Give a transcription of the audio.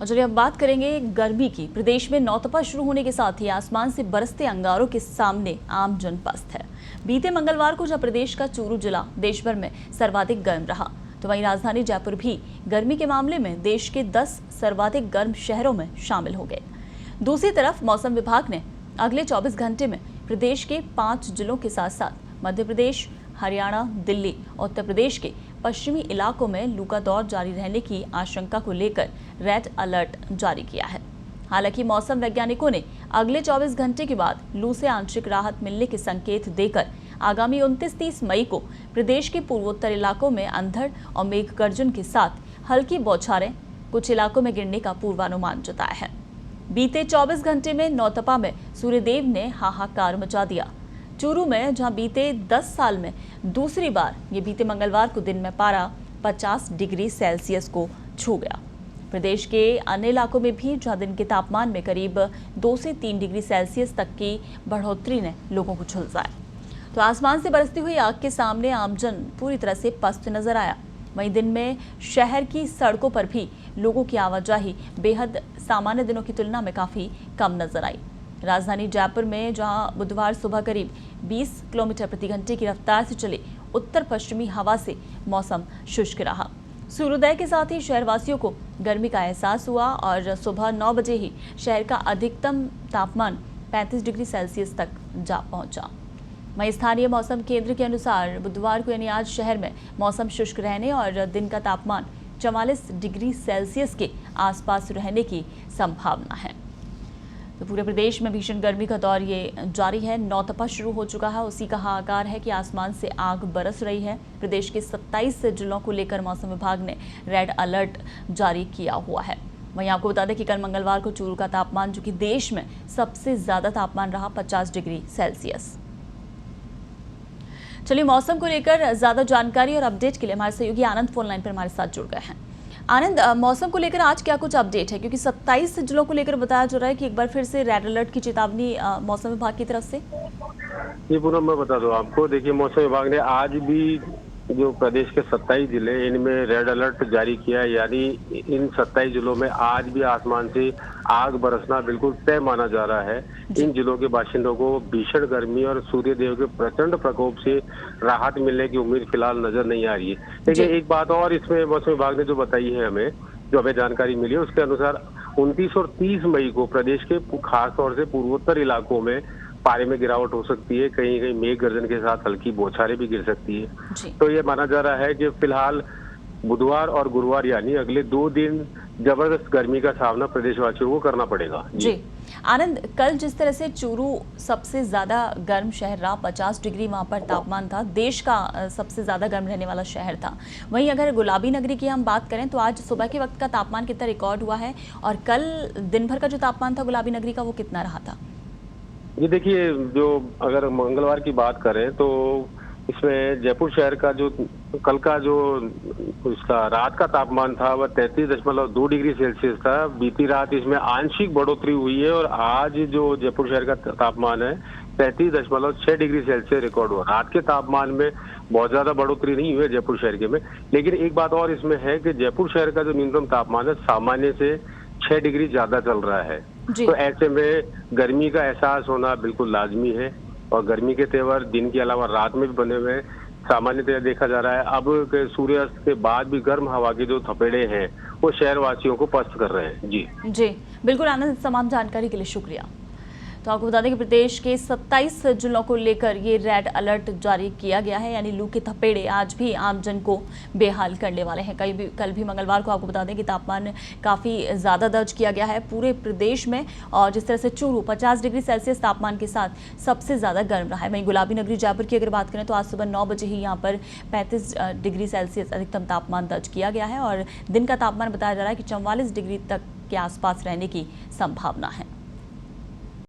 और चलिए अब बात करेंगे गर्मी की। प्रदेश में नौतपा शुरू होने के साथ ही आसमान से बरसते अंगारों के सामने आम जन पस्त है। बीते मंगलवार को जब प्रदेश का चूरू जिला देश भर में सर्वाधिक गर्म रहा, तो वहीं राजधानी जयपुर भी गर्मी के मामले में देश के 10 सर्वाधिक गर्म शहरों में शामिल हो गए। दूसरी तरफ मौसम विभाग ने अगले 24 घंटे में प्रदेश के 5 जिलों के साथ साथ मध्य प्रदेश, हरियाणा, दिल्ली और उत्तर प्रदेश के पश्चिमी इलाकों में लू का दौर जारी रहने की आशंका को लेकर रेड अलर्ट जारी किया है। हालांकि मौसम वैज्ञानिकों ने अगले 24 घंटे के बाद लू से आंशिक राहत मिलने के संकेत देकर आगामी 29-30 मई को प्रदेश के पूर्वोत्तर इलाकों में अंधड़ और मेघ गर्जन के साथ हल्की बौछारें कुछ इलाकों में गिरने का पूर्वानुमान जताया है। बीते 24 घंटे में नौतपा में सूर्यदेव ने हाहाकार मचा दिया। चूरू में जहां बीते 10 साल में दूसरी बार ये बीते मंगलवार को दिन में पारा 50 डिग्री सेल्सियस को छू गया। प्रदेश के अन्य इलाकों में भी जहां दिन के तापमान में करीब 2 से 3 डिग्री सेल्सियस तक की बढ़ोतरी ने लोगों को झुलसाया। तो आसमान से बरसती हुई आग के सामने आमजन पूरी तरह से पस्त नजर आया। वहीं दिन में शहर की सड़कों पर भी लोगों की आवाजाही बेहद सामान्य दिनों की तुलना में काफी कम नजर आई। राजधानी जयपुर में जहां बुधवार सुबह करीब 20 किलोमीटर प्रति घंटे की रफ्तार से चले उत्तर पश्चिमी हवा से मौसम शुष्क रहा। सूर्योदय के साथ ही शहरवासियों को गर्मी का एहसास हुआ और सुबह 9 बजे ही शहर का अधिकतम तापमान 35 डिग्री सेल्सियस तक जा पहुंचा। वहीं स्थानीय मौसम केंद्र के अनुसार बुधवार को यानी आज शहर में मौसम शुष्क रहने और दिन का तापमान 44 डिग्री सेल्सियस के आसपास रहने की संभावना है। तो पूरे प्रदेश में भीषण गर्मी का दौर ये जारी है। नौतपा शुरू हो चुका है, उसी का हाहाकार है कि आसमान से आग बरस रही है। प्रदेश के 27 जिलों को लेकर मौसम विभाग ने रेड अलर्ट जारी किया हुआ है। वहीं आपको बता दें कि कल मंगलवार को चूरू का तापमान, जो कि देश में सबसे ज्यादा तापमान रहा, 50 डिग्री सेल्सियस। चलिए मौसम को लेकर ज्यादा जानकारी और अपडेट के लिए हमारे सहयोगी आनंद फोन लाइन पर हमारे साथ जुड़ गए हैं। आनंद, मौसम को लेकर आज क्या कुछ अपडेट है, क्योंकि 27 जिलों को लेकर बताया जा रहा है कि एक बार फिर से रेड अलर्ट की चेतावनी मौसम विभाग की तरफ से। ये पूरा मैं बता दूं आपको। देखिए, मौसम विभाग ने आज भी जो प्रदेश के 27 जिले इनमें रेड अलर्ट जारी किया है। यानी इन 27 जिलों में आज भी आसमान से आग बरसना बिल्कुल तय माना जा रहा है। इन जिलों के बाशिंदों को भीषण गर्मी और सूर्यदेव के प्रचंड प्रकोप से राहत मिलने की उम्मीद फिलहाल नजर नहीं आ रही है। देखिए, एक बात और इसमें मौसम विभाग ने जो बताई है, जो हमें जानकारी मिली है, उसके अनुसार 29 और 30 मई को प्रदेश के खासतौर से पूर्वोत्तर इलाकों में पारे में गिरावट हो सकती है। कहीं कहीं मेघ गर्जन के साथ हल्की बौछारें भी गिर सकती है। तो ये माना जा रहा है कि फिलहाल बुधवार और गुरुवार यानी अगले 2 दिन जबरदस्त गर्मी का सामना प्रदेशवासियों को करना पड़ेगा। जी आनंद, कल जिस तरह से चूरू सबसे ज्यादा गर्म शहर रहा, 50 डिग्री वहां पर तापमान था, देश का सबसे ज्यादा गर्म रहने वाला शहर था। वहीं अगर गुलाबी नगरी की हम बात करें तो आज सुबह के वक्त का तापमान कितना रिकॉर्ड हुआ है और कल दिन भर का जो तापमान था गुलाबी नगरी का, वो कितना रहा था? ये देखिए, जो अगर मंगलवार की बात करें तो इसमें जयपुर शहर का जो कल का जो उसका रात का तापमान था वह 33.2 डिग्री सेल्सियस था। बीती रात इसमें आंशिक बढ़ोतरी हुई है और आज जो जयपुर शहर का तापमान है 33.6 डिग्री सेल्सियस रिकॉर्ड हुआ। रात के तापमान में बहुत ज्यादा बढ़ोतरी नहीं हुई है जयपुर शहर के में। लेकिन एक बात और इसमें है कि जयपुर शहर का जो न्यूनतम तापमान है सामान्य से 6 डिग्री ज्यादा चल रहा है। तो ऐसे में गर्मी का एहसास होना बिल्कुल लाजमी है और गर्मी के तेवर दिन के अलावा रात में भी बने हुए हैं। सामान्यतः देखा जा रहा है अब के सूर्यास्त के बाद भी गर्म हवा के जो थपेड़े हैं वो शहरवासियों को पस्त कर रहे हैं। जी बिल्कुल आनंद, तमाम जानकारी के लिए शुक्रिया। तो आपको बता दें कि प्रदेश के 27 जिलों को लेकर ये रेड अलर्ट जारी किया गया है। यानी लू के थपेड़े आज भी आमजन को बेहाल करने वाले हैं। कल भी मंगलवार को आपको बता दें कि तापमान काफ़ी ज़्यादा दर्ज किया गया है पूरे प्रदेश में। और जिस तरह से चूरू 50 डिग्री सेल्सियस तापमान के साथ सबसे ज़्यादा गर्म रहा है। वहीं गुलाबी नगरी जयपुर की अगर बात करें तो आज सुबह 9 बजे ही यहाँ पर 35 डिग्री सेल्सियस अधिकतम तापमान दर्ज किया गया है और दिन का तापमान बताया जा रहा है कि 44 डिग्री तक के आसपास रहने की संभावना है।